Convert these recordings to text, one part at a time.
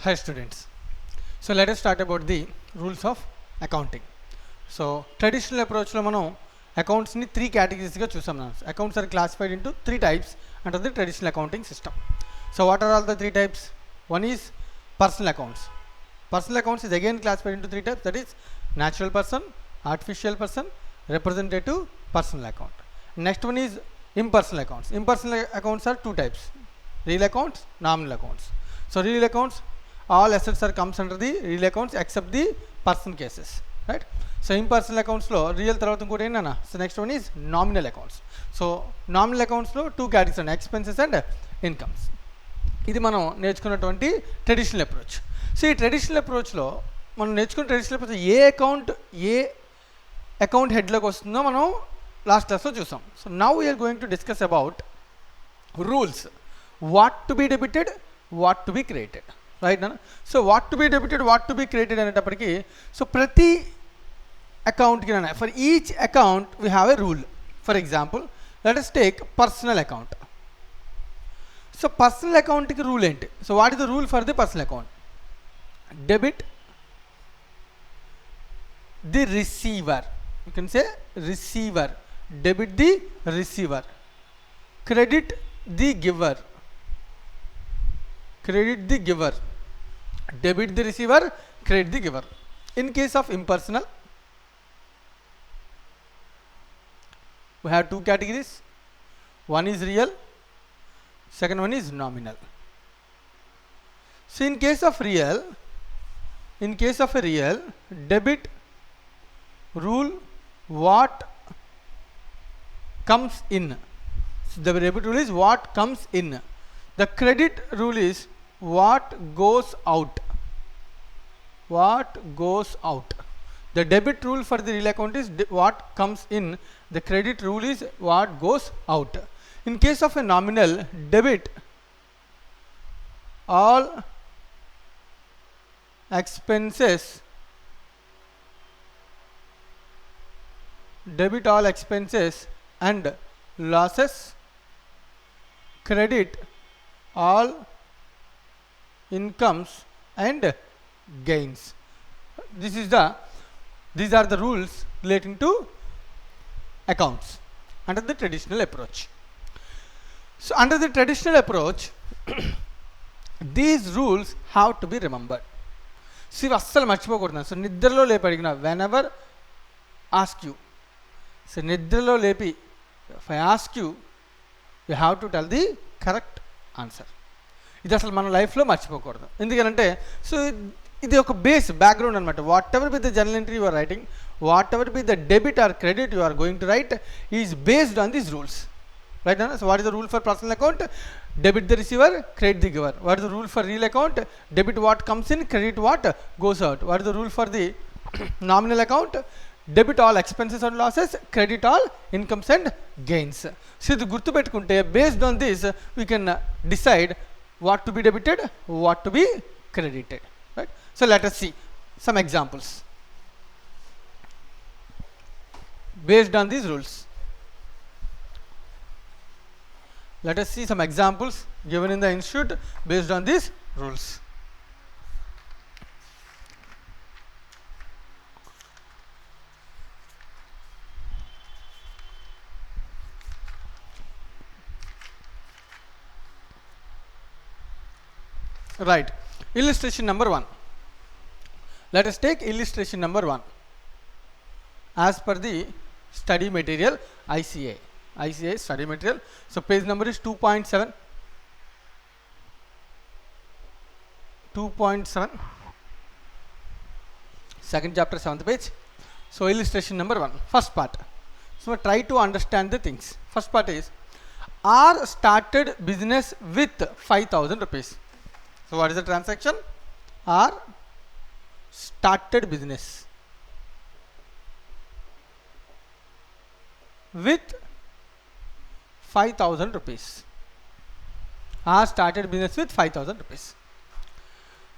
Hi students. So let us start about the rules of accounting. So traditional approach lo manam accounts ni three categories ga chusam. Accounts are classified into three types under the traditional accounting system. So what are all the three types? One is personal accounts. Personal accounts is again classified into three types, that is natural person, artificial person, representative personal account. Next one is impersonal accounts. Impersonal accounts are two types: real accounts, nominal accounts. So real accounts, all assets are comes under the real accounts except the person cases, right? So impersonal accounts lo real tarvata inkote enna. So next one is nominal accounts. So nominal accounts lo two categories are expenses and incomes. ఇది మనం నేర్చుకున్నటువంటి traditional approach. So ఈ traditional అప్రోచ్లో మనం నేర్చుకున్న traditional approach ఏ account హెడ్లోకి వస్తుందో మనం లాస్ట్ క్లాస్లో చూసాం. So now we are going to discuss about rules, what to be debited, what to be created, right నా? So what to be debited, what to be created అనేటప్పటికి సో ప్రతి అకౌంట్కి for each account we have a rule. For example let us take personal account. So personal అకౌంట్కి rule ఏంటి? So what is the rule for the personal account? Debit the receiver, you can say receiver, debit the receiver, credit the giver, credit the giver, debit the receiver, credit the giver. In case of impersonal, we have two categories. One is real, second one is nominal. So in case of a real, debit rule what comes in. So the debit rule is what comes in. The credit rule is what goes out. The debit rule for the real account is what comes in. The credit rule is what goes out. In case of a nominal, debit all expenses, and losses, credit all incomes and gains. These are the rules relating to accounts under the traditional approach. So under the traditional approach these rules have to be remembered. See, అస్సలు మర్చిపోకూడదు. So నిద్రలో లేపి అడిగిన whenever ask you, so నిద్రలో లేపి if I ask you, you have to tell the correct answer. ఇది అసలు మన లైఫ్లో మర్చిపోకూడదు. ఎందుకంటే సో ఇది ఒక బేస్ బ్యాక్గ్రౌండ్ అనమాట. Whatever be the journal entry you are writing, whatever be the debit or credit you are going to write is based on these rules, right? So what is the rule for personal account? Debit the receiver, credit the giver. What is the rule for real account? Debit what comes in, credit what goes out. What is the rule for the nominal account? Debit all expenses and losses, credit all incomes and gains. So ఇది గుర్తుపెట్టుకుంటే based on this we can decide what to be debited, what to be credited, right? So let us see some examples based on these rules. Let us see some examples given in the institute based on these rules. Right, illustration number 1. Let us take illustration number 1 as per the study material ICA study material. So page number is 2.7, second chapter, 7th page. So illustration number 1, first part. So try to understand the things. First part is R started business with 5,000 rupees. So what is the transaction? R started business with 5,000 rupees. R started business with 5,000 rupees.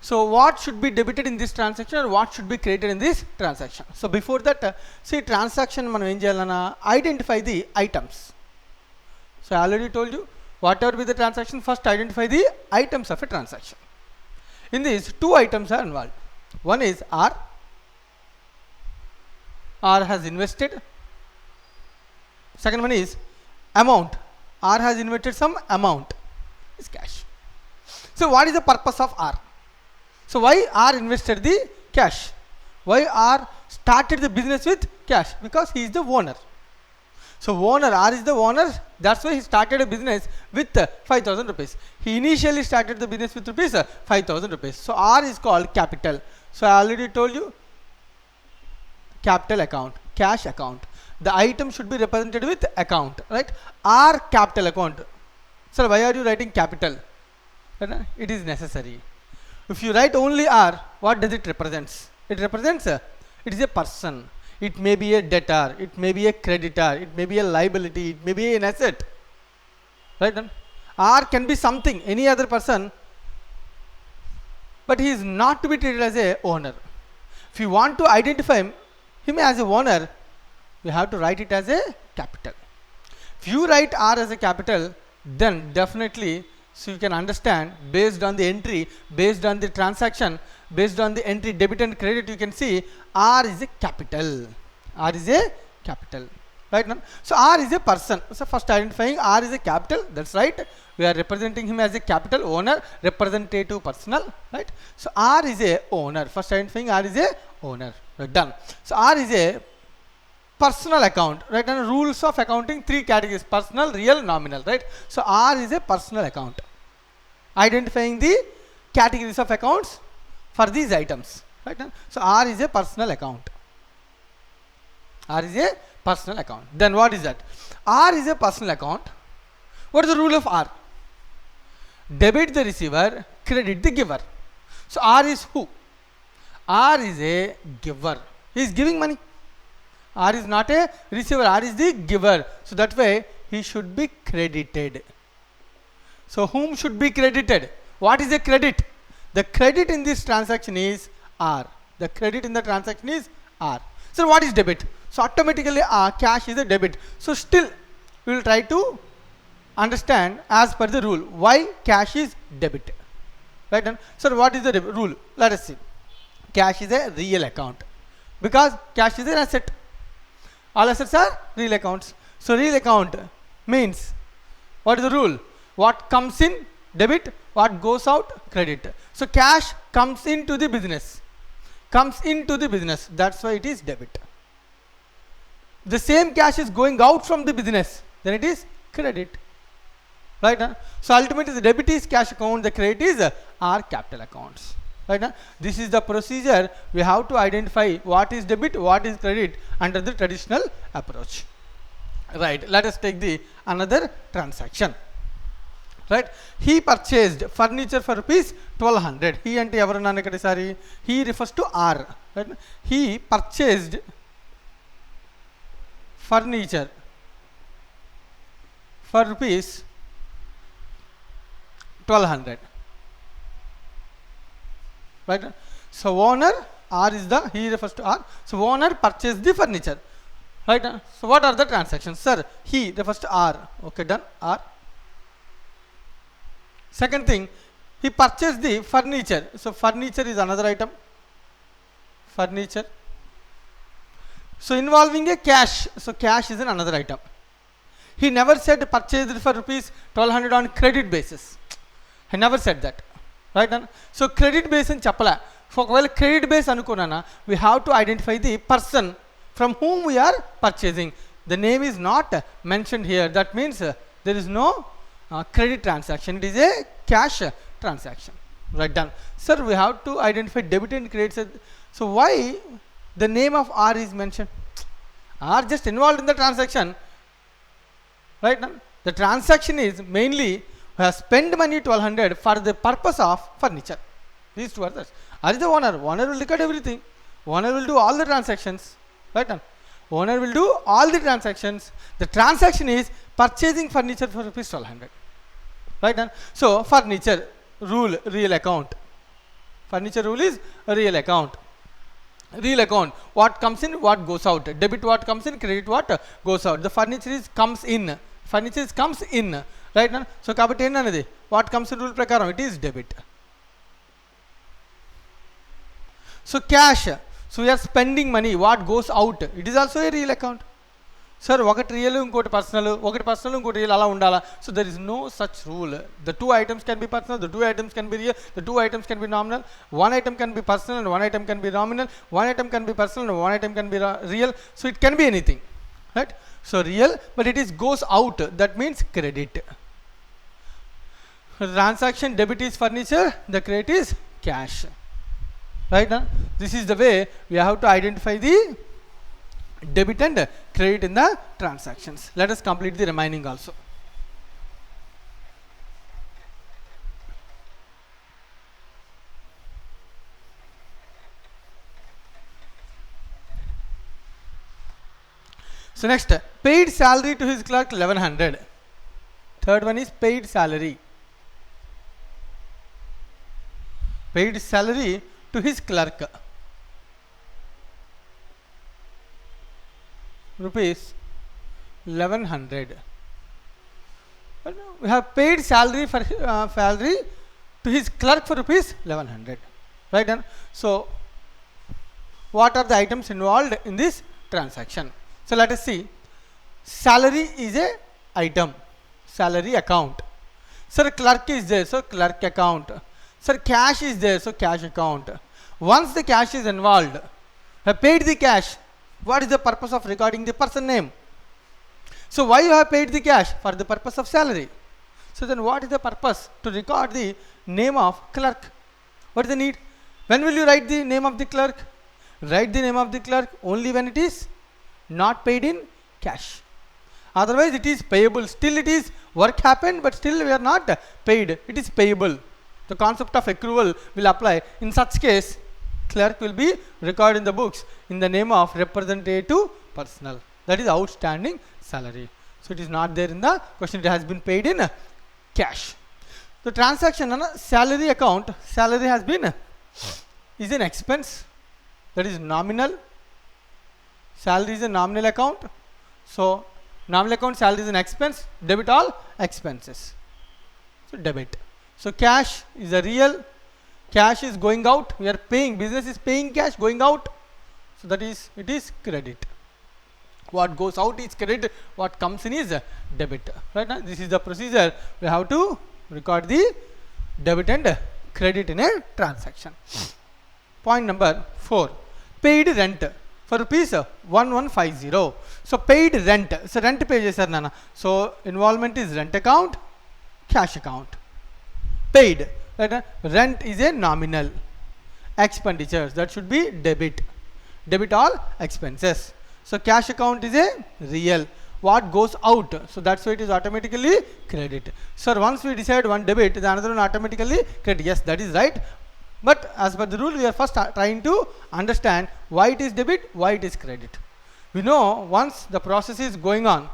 So what should be debited in this transaction or what should be created in this transaction? So before that, see transaction మనం ఏం చేయాలన్నా identify the items. So I already told you, whatever be the transaction, first identify the items of a transaction. In this, two items are involved. One is R. R has invested. Second one is amount. R has invested some amount. Is cash. So what is the purpose of R? So why R invested the cash? Why R started the business with cash? Because he is the owner. So owner, R is the owner, that's why he started a business with 5,000 rupees. He initially started the business with rupees 5,000 rupees. So R is called capital. So I already told you, capital account, cash account. The item should be represented with account, right? R capital account. Sir, why are you writing capital? It is necessary. If you write only R, what does it represent? It represents, it is a person. It may be a debtor, it may be a creditor, it may be a liability, it may be an asset. Right? R can be something, any other person, but he is not to be treated as a owner. If you want to identify him as a owner, you have to write it as a capital. If you write R as a capital, then definitely, so you can understand based on the entry, based on the transaction, based on the entry debit and credit, you can see R is a capital. R is a capital. Right now, so R is a person. So first identifying R is a capital, that's right. We are representing him as a capital owner, representative personal, right? So R is a owner. First identifying R is a owner. Right, done. So R is a personal account, right? And rules of accounting, three categories: personal, real, nominal, right? So R is a personal account. Identifying the categories of accounts for these items, right? So R is a personal account. R is a personal account. Then what is that? R is a personal account. What is the rule of R? Debit the receiver, credit the giver. So R is who? R is a giver. He is giving money. R is not a receiver, R is the giver. So that way he should be credited. So whom should be credited? What is a credit? The credit in this transaction is R. The credit in the transaction is R. So what is debit? So automatically cash is a debit. So still we will try to understand as per the rule why cash is debit. Right? So what is the rule? Let us see. Cash is a real account because cash is an asset. All assets are real accounts. So real account means, what is the rule? What comes in debit, what goes out credit. So cash comes into the business. Comes into the business. That's why it is debit. The same cash is going out from the business, then it is credit. Right? So ultimately the debit is cash account, the credit is our capital accounts. Right? This is the procedure we have to identify what is debit, what is credit under the traditional approach. Right? Let us take the another transaction. Right? He purchased furniture for rupees 1200. He and he refers to R. Right? He purchased furniture for rupees 1200. Right? So owner, R is the, he refers to R. So owner purchased the furniture. Right? So what are the transactions? Sir, he refers to R. Okay, done. R. Second thing, he purchased the furniture. So furniture is another item. Furniture. So involving a cash. So cash is another item. He never said purchased for rupees 1200 on credit basis. He never said that. Right? So credit base in chapala. For credit base anukonana, we have to identify the person from whom we are purchasing. The name is not mentioned here. That means there is no credit transaction. It is a cash transaction. Right, done. Sir, we have to identify debit and credit. So why the name of R is mentioned? R just involved in the transaction. Right? The transaction is mainly we have spent money 1200 for the purpose of furniture. These two are the. R is the owner. Owner will record everything. Owner will do all the transactions. Right? Owner will do all the transactions. The transaction is purchasing furniture for rupees 1200. Right? So furniture rule, real account. Furniture rule is a real account. Real account. What comes in, what goes out. Debit what comes in, credit what goes out. The furniture is comes in. Furniture is comes in. Right? So kabatti enna anadi what comes in rule prakaram, it is debit. So cash, so we are spending money, what goes out, it is also a real account. Sir, ఒకటి real ఇంకోటి personal, ఒకటి personal ఇంకోటి real అలా ఉండాలా? So there is no such rule. The two items can be personal, the two items can be real, the two items can be nominal, one item can be personal and one item can be nominal, one item can be personal and one item can be real. So it can be anything, right? So real, but it is goes out, that means credit. Transaction debit is furniture, the credit is cash, right? This is the way we have to identify the debit and credit in the transactions. Let us complete the remaining also. So next, paid salary to his clerk 1100. Third one is paid salary. Paid salary to his clerk rupees 1100. We have paid salary for salary to his clerk for rupees 1100, right? So what are the items involved in this transaction? So let us see. Salary is a item, salary account. Sir, clerk is there, so clerk account. Sir, cash is there, so cash account. Once the cash is involved, have paid the cash. What is the purpose of recording the person name? So why you have paid the cash? For the purpose of salary. So then what is the purpose to record the name of clerk? What is the need? When will you write the name of the clerk? Write the name of the clerk only when it is not paid in cash. Otherwise it is payable. Still it is work happened, but still we are not paid. It is payable. The concept of accrual will apply. In such case, clerk will be recorded in the books in the name of representative personal. That is outstanding salary. So it is not there in the question. It has been paid in cash. The transaction on a salary account, salary has been is an expense, that is nominal. Salary is a nominal account. So nominal account salary is an expense. Debit all expenses. So debit. So cash is a real. Cash is going out. We are paying. Business is paying cash going out. So that is, it is credit. What goes out is credit. What comes in is debit. Right now, this is the procedure. We have to record the debit and credit in a transaction. Point number 4. Paid rent for rupees 1150. So paid rent. So rent pay chesar nana. So involvement is rent account, cash account. Paid. Right? Rent is a nominal. Expenditures, that should be debit. Debit all expenses. So cash account is a real. What goes out, so that's why it is automatically credit. So once we decide one debit, the another one automatically credit. Yes, that is right. But as per the rule, we are first trying to understand why it is debit, why it is credit. We know once the process is going on,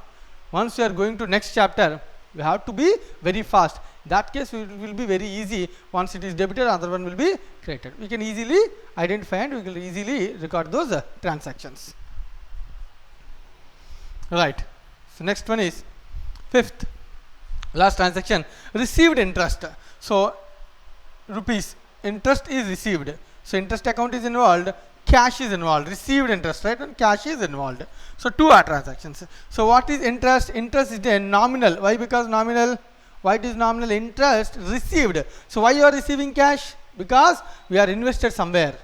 once we are going to next chapter, we have to be very fast. That case will be very easy. Once it is debited, other one will be credited. We can easily identify and we can easily record those transactions. Right. So next one is 5th, last transaction, received interest. So rupees, interest is received. So interest account is involved, cash is involved, received interest, right? And cash is involved. So two are transactions. So what is interest? Interest is a nominal. Why? Because nominal. Why it is nominal? Interest received. So why you are receiving cash? Because we are invested somewhere.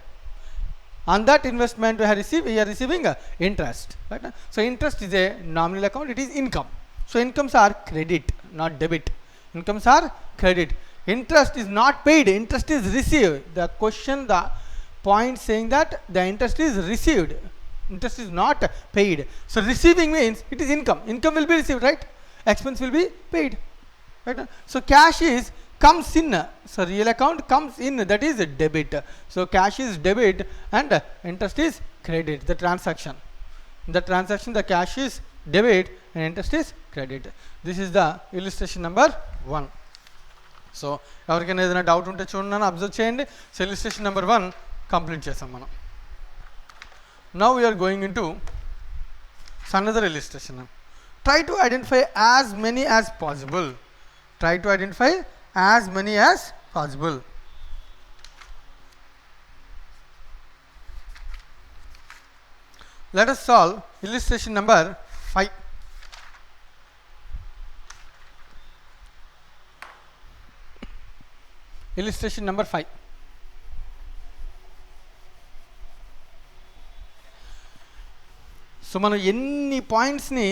On that investment we are receiving interest. Right? So interest is a nominal account. It is income. So incomes are credit, not debit. Incomes are credit. Interest is not paid. Interest is received. The question, the point saying that the interest is received. Interest is not paid. So receiving means it is income. Income will be received, right? Expense will be paid. Right? So cash is comes in. So real account comes in. That is debit. So cash is debit and interest is credit. The transaction. In the transaction, the cash is debit and interest is credit. This is the illustration number 1. So ఎవరికైనా ఏదైనా doubt ఉంటే చూడండి, observe చేయండి. So illustration number 1 complete చేసాం మనం. Now we are going into another illustration. Try to identify as many as possible. Try to identify as many as possible. Let us solve illustration number 5. Illustration number 5. So మనం ఎన్ని పాయింట్స్ని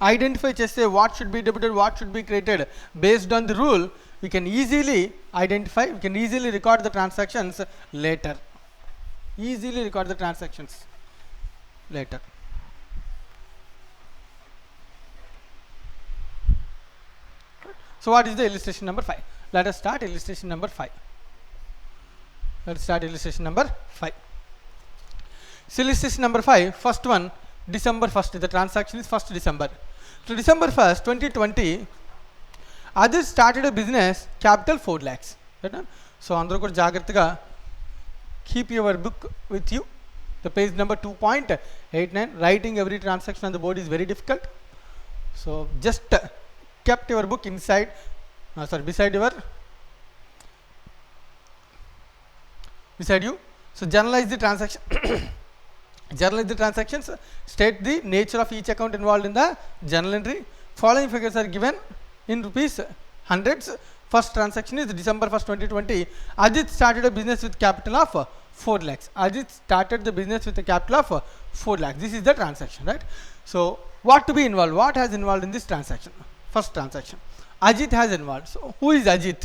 identify చేస్తే what should be debited, what should be credited based on the rule, we can easily identify, we can easily record the transactions later. Easily record the transactions later. So what is the illustration number 5? Let us start illustration number 5. Let's start illustration number 5. So illustration number 5, first one, December 1st, the transaction is 1st December. So December 1st, 2020, Adit started a business, capital 4 lakhs. Right? So andru kuda jagrataga keep your book with you. The page number 2.89, writing every transaction on the board is very difficult. So just kept your book inside, beside you. So journalize the transaction. Journalize the transactions, state the nature of each account involved in the journal entry. Following figures are given in rupees hundreds. First transaction is December 1st, 2020. Ajit started a business with capital of 4 lakhs. Ajit started the business with a capital of 4 lakhs. This is the transaction, right? So what to be involved? What has involved in this transaction? First transaction, Ajit has involved. So who is Ajit?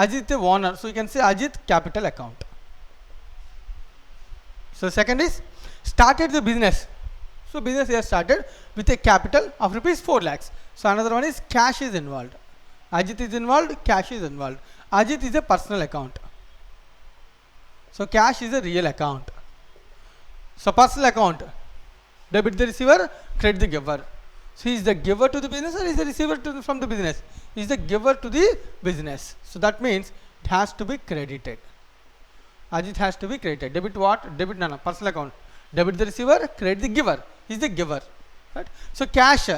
Ajit the owner. So you can say Ajit capital account. So second is started the business. So business here started with a capital of rupees 4 lakhs. So another one is cash is involved. Ajit is involved, cash is involved. Ajit is a personal account. So cash is a real account. So personal account, debit the receiver, credit the giver. So he is the giver to the business or is the receiver from the business? He is the giver to the business. So that means it has to be credited. Ajit has to be credited. Debit what? Debit no, personal account. Debit the receiver, credit the giver. He is the giver. Right? So cash,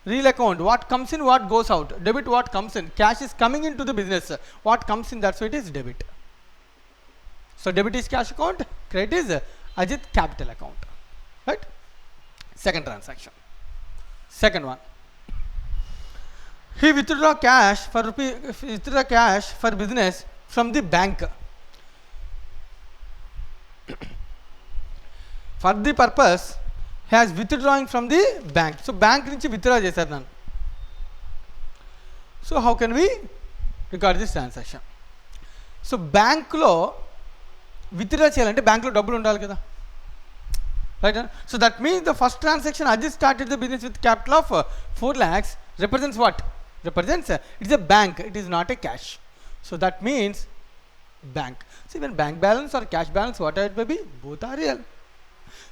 real account. What comes in, what goes out. Debit what comes in. Cash is coming into the business. What comes in, that's why it is debit. So debit is cash account, credit is Ajit capital account. Right? Second transaction. Second one. He withdraw cash for business from the bank. For the purpose, he has withdrawing from the bank. So bank nunchi withdraw chesaru nanu. So how can we record this transaction? So bank lo withdraw cheyalante bank lo double undali kada, right? So that means the first transaction Ajit started the business with capital of 4 lakhs represents what? Represents it is a bank, it is not a cash. So that means bank. So even bank balance or cash balance, whatever it may be, both are real.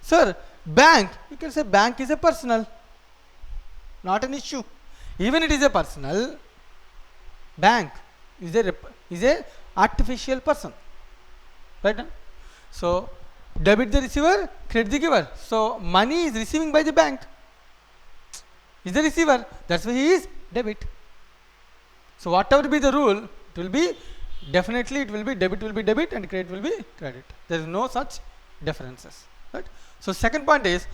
Sir, bank, you can say bank is a personal, not an issue. Even it is a personal, bank is a artificial person, right? So debit the receiver, credit the giver. So money is receiving by the bank, is the receiver, that's why he is debit. So whatever be the rule, it will be definitely, it will be debit will be debit and credit will be credit. There is no such differences, right? So second point is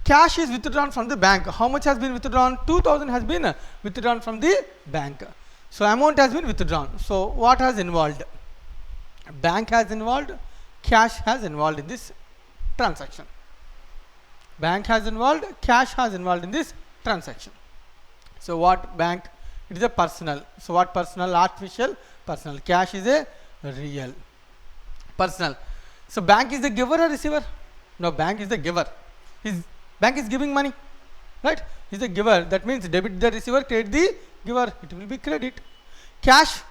cash is withdrawn from the bank. How much has been withdrawn? 2000 has been withdrawn from the bank. So amount has been withdrawn. So what has involved? Bank has involved, cash has involved in this transaction. Bank has involved, cash has involved in this transaction. So what bank? It is a personal. So what personal? Artificial personal. Cash is a real personal. So bank is the giver or receiver? No, bank is the giver. Bank is giving money, right? He is the giver. That means debit the receiver, credit the giver. It will be credit. Cash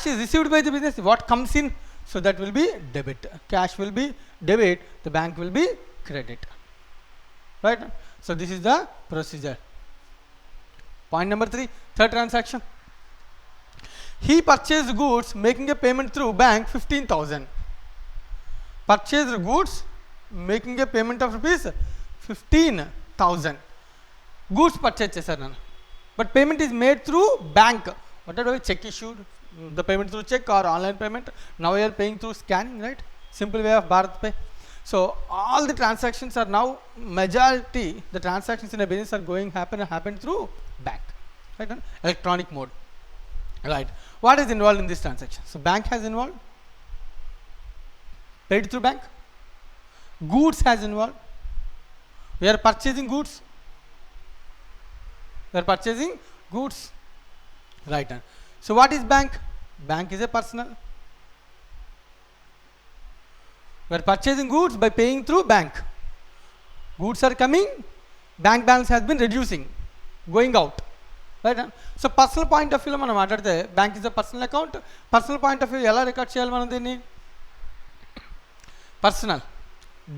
is received by the business. What comes in? So that will be debit. Cash will be debit. The bank will be credit, right? So this is the procedure. Point number 3, third transaction. He purchased goods making a payment through bank 15,000. Purchased goods making a payment of rupees 15,000. Goods purchase chesaru nanu, but payment is made through bank. Whatever check issued, the payment through check or online payment. Now you are paying through scanning, right? Simple way of Bharat Pay. So all the transactions are now, majority the transactions in a business are happen through bank, right? Electronic mode, right? What is involved in this transaction? So bank has involved, paid through bank. Goods has involved, we are purchasing goods, right? So what is bank? Bank is a personal. We are purchasing goods by paying through bank. Goods are coming, bank balance has been reducing, going out, right? So personal point of view lo manam maatladte bank is a personal account. Personal point of view ela record cheyali manam dinni? Personal,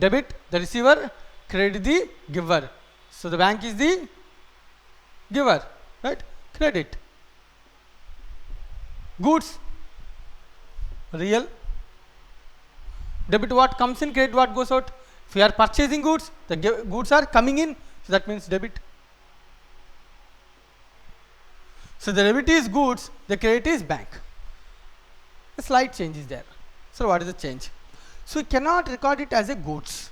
debit the receiver, credit the giver. So the bank is the giver, right? Credit. Goods, real. Debit what comes in, credit what goes out. If we are purchasing goods, the goods are coming in, so that means debit. So the debit is goods, the credit is bank. A slight change is there. So what is the change? So we cannot record it as a goods.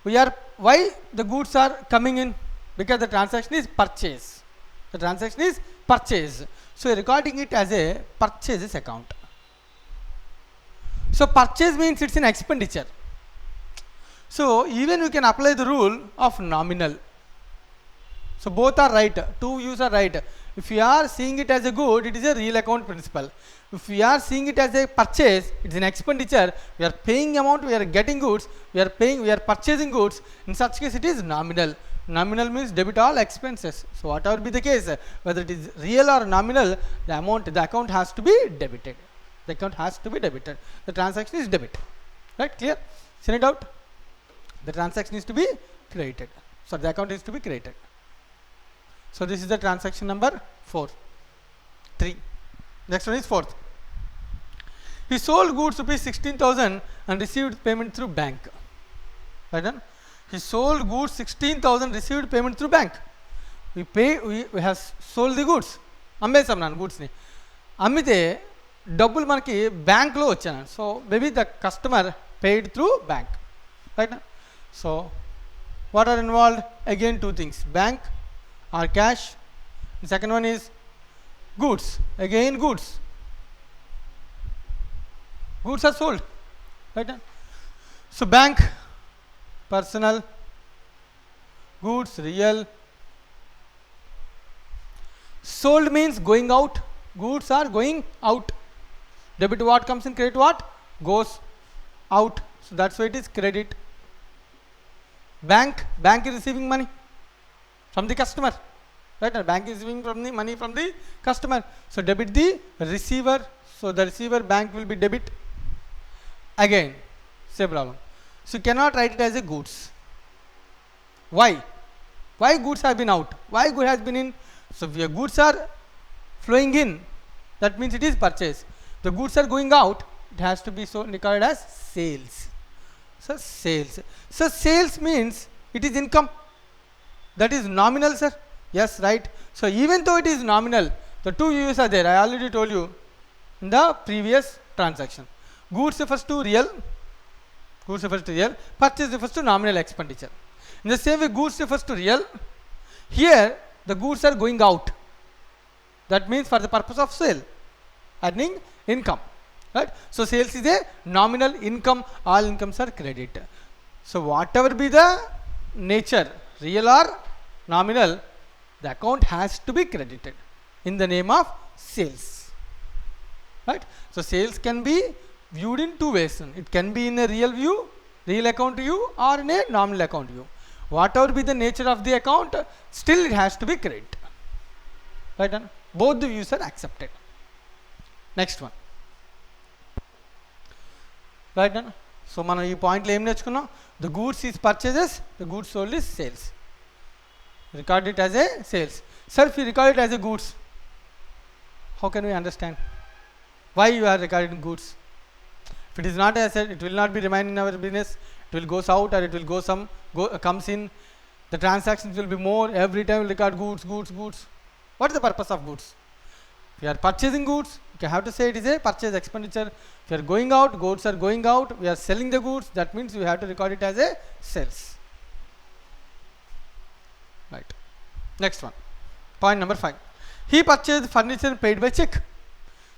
Why the goods are coming in? Because the transaction is purchase. The transaction is purchase. So we are recording it as a purchases account. So purchase means it's an expenditure. So even we can apply the rule of nominal. So both are right, two views are right. If we are seeing it as a good, it is a real account principle. If we are seeing it as a purchase, it's an expenditure. We are paying amount, we are getting goods, we are purchasing goods. In such case, it is nominal. Nominal means debit all expenses. So whatever be the case, whether it is real or nominal, the account has to be debited. The account has to be debited. The transaction is debit. Right? Clear? Is any doubt? The transaction is to be created. So the account is to be created. So this is the transaction number 3. Next one is 4th. He sold goods rupees 16,000 and received payment through bank. Right done? He sold goods 16,000, received payment through bank. We have sold the goods. అమ్మేసాం నాన్న గూడ్స్ని. అమ్మితే డబ్బులు మనకి బ్యాంక్లో వచ్చాను. So maybe the customer paid through bank. Right? So what are involved? Again two things, bank or cash. The second one is goods. Again goods are sold. Right? So bank personal, goods real. Sold means going out. Goods are going out. Debit what comes in, credit what goes out. So that's why it is credit. Bank is receiving money from the customer. Right? Bank is receiving from the money from the customer. So debit the receiver. So the receiver bank will be debit. Again same problem. So you cannot write it as a goods. Why goods have been out? Why good has been in? So if your goods are flowing in, that means it is purchase. The goods are going out, it has to be so recorded as sales. So sales. So sales means it is income. That is nominal, sir. Yes, right. So even though it is nominal, the two views are there. I already told you in the previous transaction. Goods refers to real. Purchase refers to nominal expenditure. In the same way, goods refers to real. Here the goods are going out. That means for the purpose of sale, earning income. Right? So sales is a nominal income. All incomes are credit. So whatever be the nature, real or nominal, the account has to be credited in the name of sales. Right? So sales can be viewed in two ways. It can be in a real account view, or in a nominal account view. Whatever be the nature of the account, still it has to be credit. Right? Both the views are accepted. Next one. Right? So మనం ఈ పాయింట్లో ఏం నేర్చుకున్నాం? The goods is purchases, the goods sold is sales. Record it as a sales. Sir, if you record it as a goods, how can we understand why you are recording goods? If it is not as said, it will not be remain in our business. It will goes out, or it will comes in. The transactions will be more. Every time we record goods. What is the purpose of goods? If we are purchasing goods, You have to say it is a purchase expenditure. If you are going out, goods are going out, we are selling the goods, that means we have to record it as a sales. Right. Next one. Point number 5. He purchased furniture paid by check.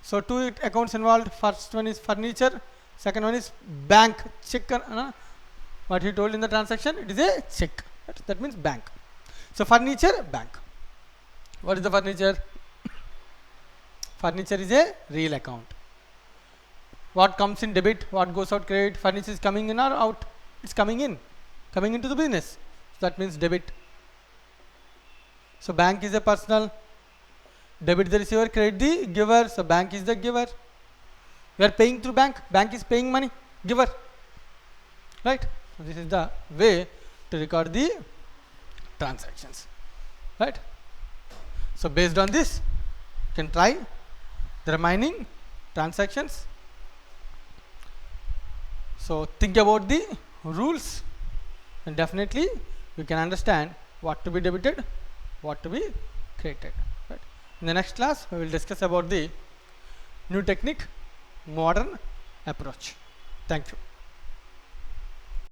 So two accounts involved. First one is furniture. Second one is bank check. What he told in the transaction, it is a check. That means bank. So furniture, bank. What is the furniture? Furniture is a real account. What comes in debit, what goes out credit? Furniture is coming in or out? It's coming in, coming into the business. So that means debit. So bank is a personal. Debit the receiver, credit the giver. So bank is the giver. We are paying through bank. Bank is paying money, giver. Right? So this is the way to record the transactions. Right? So based on this, you can try the remaining transactions. So think about the rules, and definitely you can understand what to be debited, what to be credited. Right? In the next class, we will discuss about the new technique, modern approach. Thank you.